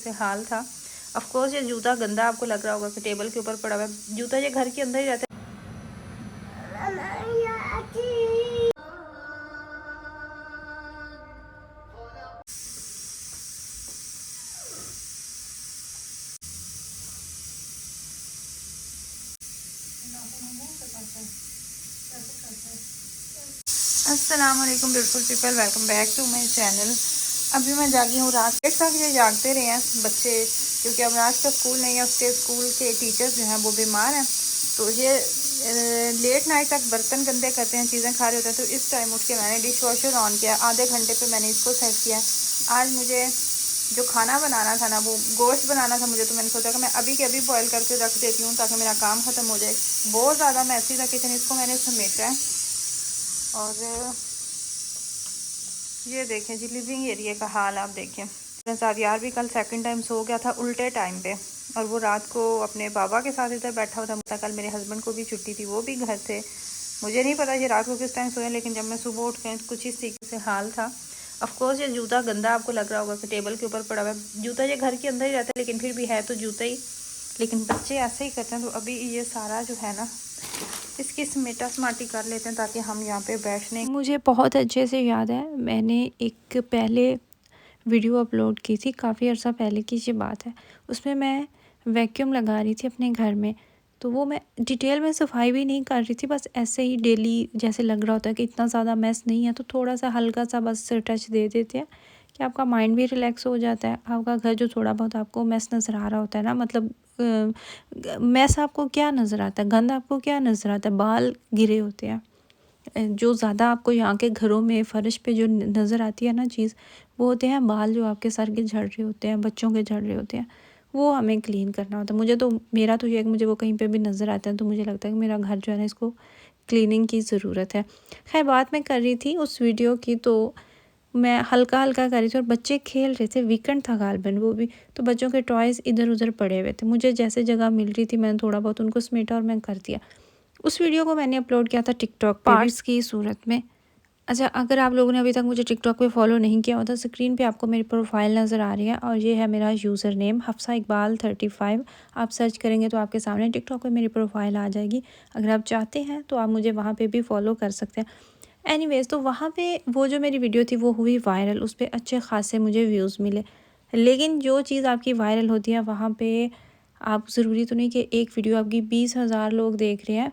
से हाल था। Of course ये जूता गंदा आपको लग रहा होगा कि टेबल के ऊपर पड़ा हुआ है। जूता ये घर के अंदर ही रहता है। अस्सलाम वालेकुम beautiful people, welcome back to my channel. अभी मैं जागी हूँ रात एक तक, ये जागते रहे हैं बच्चे, क्योंकि अब आज का स्कूल नहीं है। उसके स्कूल के टीचर्स जो हैं वो बीमार हैं, तो ये लेट नाइट तक बर्तन गंदे करते हैं, चीज़ें खा रहे होते हैं। तो इस टाइम उठ के मैंने डिश वॉशर ऑन किया, आधे घंटे पे मैंने इसको सेट किया। आज मुझे जो खाना बनाना था ना, वो गोश्त बनाना था मुझे, तो मैंने सोचा कि मैं अभी के अभी बॉयल करके रख देती हूँ ताकि मेरा काम ख़त्म हो जाए। बहुत ज़्यादा मैसी था किचन, इसको मैंने समेटा है। और ये देखें जी लिविंग एरिया का हाल आप देखें। मेरा सादियार भी कल सेकंड टाइम सो गया था उल्टे टाइम पे, और वो रात को अपने बाबा के साथ इधर बैठा हुआ था। मतलब कल मेरे हस्बैंड को भी छुट्टी थी, वो भी घर थे। मुझे नहीं पता ये रात को किस टाइम सोए, लेकिन जब मैं सुबह उठ गई तो कुछ इस तरीके से हाल था। ऑफकोर्स ये जूता गंदा आपको लग रहा होगा कि टेबल के ऊपर पड़ा हुआ है। जूता ये घर के अंदर ही रहता है, लेकिन फिर भी है तो जूता ही। लेकिन बच्चे ऐसे ही करते हैं। तो अभी ये सारा जो है ना, इसकी समेटा समाटी कर लेते हैं ताकि हम यहाँ पे बैठने। मुझे बहुत अच्छे से याद है, मैंने एक पहले वीडियो अपलोड की थी, काफ़ी अर्सा पहले की ये बात है। उसमें मैं वैक्यूम लगा रही थी अपने घर में, तो वो मैं डिटेल में सफाई भी नहीं कर रही थी, बस ऐसे ही डेली जैसे लग रहा होता है कि इतना ज़्यादा मैस नहीं है, तो थोड़ा सा हल्का सा बस टच दे देते हैं कि आपका माइंड भी रिलैक्स हो जाता है। आपका घर जो थोड़ा बहुत आपको मैस नज़र आ रहा होता है ना, मतलब मैस आपको क्या नज़र आता है, गंद आपको क्या नज़र आता है, बाल गिरे होते हैं। जो ज़्यादा आपको यहाँ के घरों में फ़र्श पे जो नज़र आती है ना चीज़, वो होते हैं बाल जो आपके सर के झड़ रहे होते हैं, बच्चों के झड़ रहे होते हैं। वो हमें क्लीन करना होता है। मुझे तो मेरा तो ये मुझे वो कहीं पे भी नज़र आता है तो मुझे लगता है कि मेरा घर जो है ना, इसको क्लीनिंग की ज़रूरत है। खैर बात मैं कर रही थी उस वीडियो की, तो मैं हल्का हल्का कर रही थी और बच्चे खेल रहे थे। वीकेंड था गालबन वो भी, तो बच्चों के टॉयज़ इधर उधर पड़े हुए थे। मुझे जैसे जगह मिल रही थी मैंने थोड़ा बहुत उनको समेटा और मैं कर दिया। उस वीडियो को मैंने अपलोड किया था टिकटॉक पे पार्ट्स की सूरत में। अच्छा, अगर आप लोगों ने अभी तक मुझे टिकटॉक पे फॉलो नहीं किया होता, स्क्रीन पे आपको मेरी प्रोफाइल नज़र आ रही है और ये है मेरा यूज़र नेम हफ्सा इकबाल 35। आप सर्च करेंगे तो आपके सामने टिकटॉक पे मेरी प्रोफाइल आ जाएगी। अगर आप चाहते हैं तो आप मुझे वहाँ पे भी फॉलो कर सकते हैं। एनीवेज़, तो वहाँ पे वो जो मेरी वीडियो थी वो हुई वायरल, उस पर अच्छे खासे मुझे व्यूज़ मिले। लेकिन जो चीज़ आपकी वायरल होती है वहाँ पे आप ज़रूरी तो नहीं कि एक वीडियो आपकी 20,000 लोग देख रहे हैं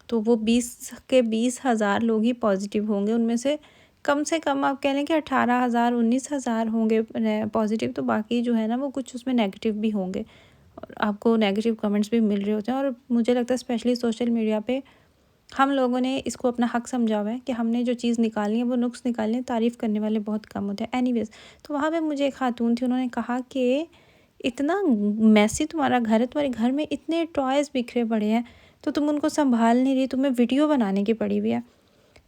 तो वो 20,000 लोग ही पॉजिटिव होंगे। उनमें से कम आप कह लें कि 18,000 19,000 होंगे पॉजिटिव, तो बाकी जो है ना वो कुछ उसमें नेगेटिव भी होंगे और आपको नेगेटिव कमेंट्स भी मिल रहे होते हैं। और मुझे लगता है स्पेशली सोशल मीडिया पे हम लोगों ने इसको अपना हक समझा हुआ है कि हमने जो चीज़ निकालनी है वो नुक्स निकालने हैं, तारीफ़ करने वाले बहुत कम होते हैं। एनीवेज़, तो वहाँ पे मुझे एक खातून थी, उन्होंने कहा कि इतना मैसी तुम्हारा घर है, तुम्हारे घर में इतने टॉयज़ बिखरे पड़े हैं तो तुम उनको संभाल नहीं रही, तुम्हें वीडियो बनाने की पड़ी हुई है।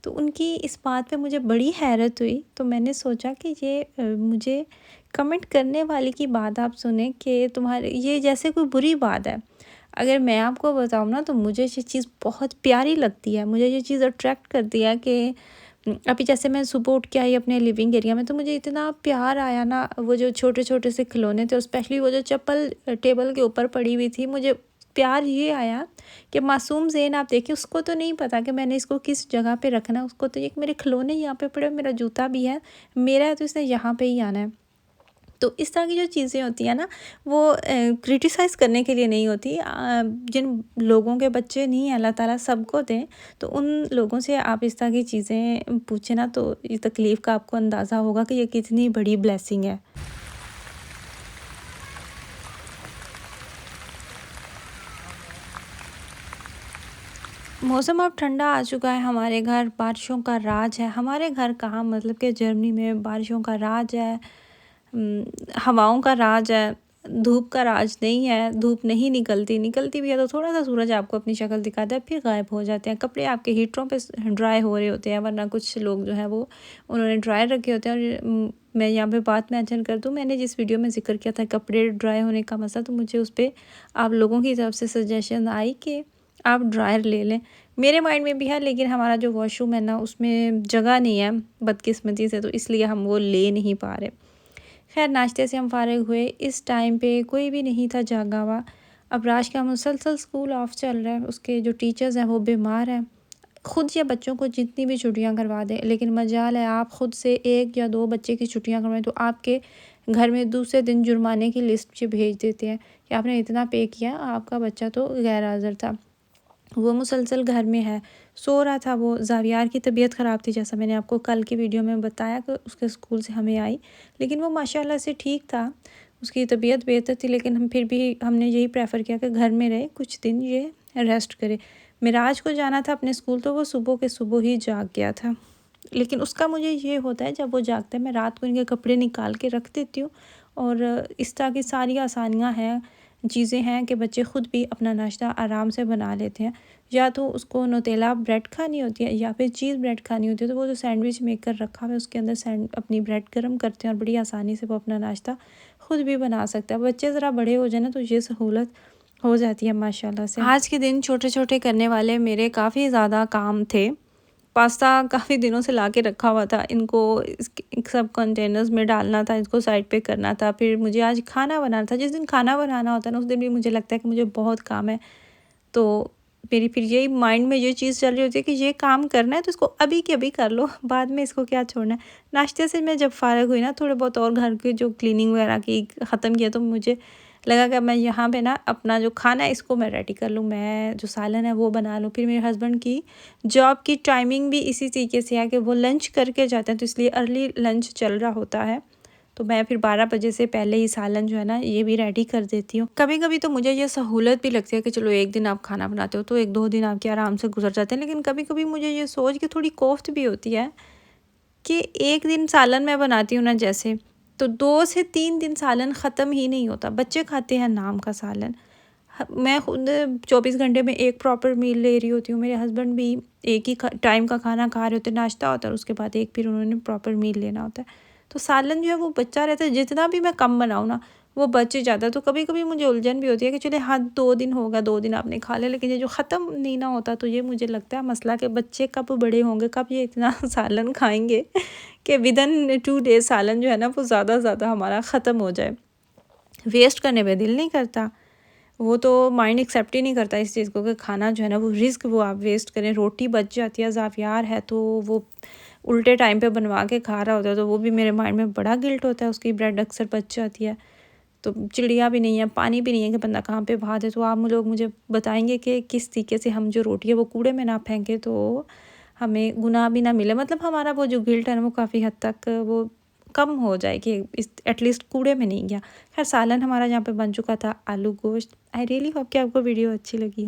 तो उनकी इस बात पे मुझे बड़ी हैरत हुई। तो मैंने सोचा कि ये मुझे कमेंट करने वाले की बात आप सुने कि तुम्हारे ये जैसे कोई बुरी बात है। अगर मैं आपको बताऊँ ना, तो मुझे ये चीज़ बहुत प्यारी लगती है, मुझे ये चीज़ अट्रैक्ट करती है कि अभी जैसे मैं सुबह उठ के आई अपने लिविंग एरिया में, तो मुझे इतना प्यार आया ना। वो जो छोटे छोटे से खिलौने थे और स्पेशली वो जो चप्पल टेबल के ऊपर पड़ी हुई थी, मुझे प्यार ये आया कि मासूम ज़ेन आप देखिए, उसको तो नहीं पता कि मैंने इसको किस जगह पे रखना है। उसको तो ये मेरे खिलौने यहाँ पे पड़े, मेरा जूता भी है, मेरा है, तो इसने यहाँ पे ही आना है। तो इस तरह की जो चीज़ें होती हैं ना, वो क्रिटिसाइज़ करने के लिए नहीं होती। जिन लोगों के बच्चे नहीं हैं, अल्लाह ताला सबको दें, तो उन लोगों से आप इस तरह की चीज़ें पूछें ना, तो इस तकलीफ़ का आपको अंदाज़ा होगा कि ये कितनी बड़ी ब्लेसिंग है। मौसम अब ठंडा आ चुका है, हमारे घर बारिशों का राज है। हमारे घर कहाँ, मतलब कि जर्मनी में बारिशों का राज है, हवाओं का राज है। धूप का राज नहीं है, धूप नहीं निकलती, निकलती भी है तो थोड़ा सा सूरज आपको अपनी शक्ल दिखाता है, फिर गायब हो जाते हैं। कपड़े आपके हीटरों पे ड्राई हो रहे होते हैं, वरना कुछ लोग जो है वो उन्होंने ड्रायर रखे होते हैं। और मैं यहाँ पे बात मेंशन कर दूँ, मैंने जिस वीडियो में जिक्र किया था कपड़े ड्राई होने का मसला, तो मुझे उस पर आप लोगों की तरफ से सजेशन आई कि आप ड्रायर ले लें। मेरे माइंड में भी है, लेकिन हमारा जो वॉशरूम है ना, उसमें जगह नहीं है बदकिस्मती से, तो इसलिए हम वो ले नहीं पा रहे। खैर नाश्ते से हम फारिग हुए। इस टाइम पे कोई भी नहीं था जागा हुआ। अब राज का मुसलसल स्कूल ऑफ चल रहा है, उसके जो टीचर्स हैं वो बीमार हैं। खुद या बच्चों को जितनी भी छुट्टियां करवा दें, लेकिन मजाल है आप ख़ुद से 1 या 2 बच्चे की छुट्टियां करवाएं तो आपके घर में दूसरे दिन जुर्माने की लिस्ट भेज देते हैं कि आपने इतना पे किया, आपका बच्चा तो गैर हाज़िर था। वो मुसलसल घर में है, सो रहा था। वो ज़ावियार की तबीयत ख़राब थी, जैसा मैंने आपको कल की वीडियो में बताया कि उसके स्कूल से हमें आई, लेकिन वो माशाल्लाह से ठीक था। उसकी तबीयत बेहतर थी, लेकिन हम फिर भी हमने यही प्रेफर किया कि घर में रहे, कुछ दिन ये रेस्ट करे। मिराज को जाना था अपने स्कूल, तो वो सुबह के सुबह ही जाग गया था। लेकिन उसका मुझे ये होता है, जब वो जागता है मैं रात को इनके कपड़े निकाल के रख देती हूँ। और इस तरह की सारी आसानियाँ हैं, चीज़ें हैं कि बच्चे ख़ुद भी अपना नाश्ता आराम से बना लेते हैं। या तो उसको नुटेला ब्रेड खानी होती है या फिर चीज़ ब्रेड खानी होती है, तो वो जो सैंडविच मेकर रखा हुआ है उसके अंदर अपनी ब्रेड गर्म करते हैं और बड़ी आसानी से वो अपना नाश्ता ख़ुद भी बना सकता है। बच्चे ज़रा बड़े हो जाए ना तो ये सहूलत हो जाती है माशाल्लाह से। आज के दिन छोटे छोटे करने वाले मेरे काफ़ी ज़्यादा काम थे। पास्ता काफ़ी दिनों से ला के रखा हुआ था, इनको सब कंटेनर्स में डालना था, इसको साइड पे करना था। फिर मुझे आज खाना बनाना था। जिस दिन खाना बनाना होता है ना, उस दिन भी मुझे लगता है कि मुझे बहुत काम है। तो मेरी फिर यही माइंड में ये चीज़ चल रही होती है कि ये काम करना है तो इसको अभी के अभी कर लो, बाद में इसको क्या छोड़ना है। नाश्ते से मैं जब फ़ारिग हुई ना, थोड़े बहुत और घर के जो क्लीनिंग वगैरह की ख़त्म किया, तो मुझे लगा कि मैं यहाँ पे ना अपना जो खाना है इसको मैं रेडी कर लूँ, मैं जो सालन है वो बना लूँ। फिर मेरे हस्बैंड की जॉब की टाइमिंग भी इसी तरीके से है कि वो लंच करके जाते हैं, तो इसलिए अर्ली लंच चल रहा होता है। तो मैं फिर 12 बजे से पहले ही सालन जो है ना ये भी रेडी कर देती हूँ। कभी कभी तो मुझे ये सहूलत भी लगती है कि चलो एक दिन आप खाना बनाते हो तो 1-2 दिन आपके आराम से गुजर जाते हैं। लेकिन कभी कभी मुझे ये सोच के थोड़ी कोफ्त भी होती है कि एक दिन सालन मैं बनाती हूँ ना, जैसे तो 2 से 3 दिन सालन ख़त्म ही नहीं होता। बच्चे खाते हैं नाम का सालन, मैं खुद 24 घंटे में एक प्रॉपर मील ले रही होती हूँ। मेरे हस्बैंड भी एक ही टाइम का खाना खा रहे होते हैं, नाश्ता होता है और उसके बाद एक फिर उन्होंने प्रॉपर मील लेना होता है। तो सालन जो है वो बच्चा रहता है, जितना भी मैं कम बनाऊँ ना वो बच ही जाता है। तो कभी कभी मुझे उलझन भी होती है कि चले हाँ 2 दिन होगा, 2 दिन आपने खा लिया, लेकिन ये जो ख़त्म नहीं ना होता, तो ये मुझे लगता है मसला कि बच्चे कब बड़े होंगे, कब ये इतना सालन खाएंगे कि विदिन 2 डेज़ सालन जो है ना वो ज़्यादा हमारा ख़त्म हो जाए। वेस्ट करने पे दिल नहीं करता, वो तो माइंड एक्सेप्ट ही नहीं करता इस चीज़ को कि खाना जो है ना वो रिस्क वो आप वेस्ट करें। रोटी बच जाती है, ज़ावियार है तो वो उल्टे टाइम पे बनवा के खा रहा होता है, तो वो भी मेरे माइंड में बड़ा गिल्ट होता है, उसकी ब्रेड अक्सर बच जाती है। तो चिड़िया भी नहीं है, पानी भी नहीं है कि बंदा कहाँ पे बहा दे। तो आप लोग मुझे बताएंगे कि किस तरीके से हम जो रोटी है वो कूड़े में ना फेंकें तो हमें गुनाह भी ना मिले, मतलब हमारा वो जो गिल्ट है ना वो काफ़ी हद तक वो कम हो जाए कि इस एटलीस्ट कूड़े में नहीं गया। खैर सालन हमारा यहाँ पे बन चुका था, आलू गोश्त। आई रियली होप कि आपको वीडियो अच्छी लगी हो।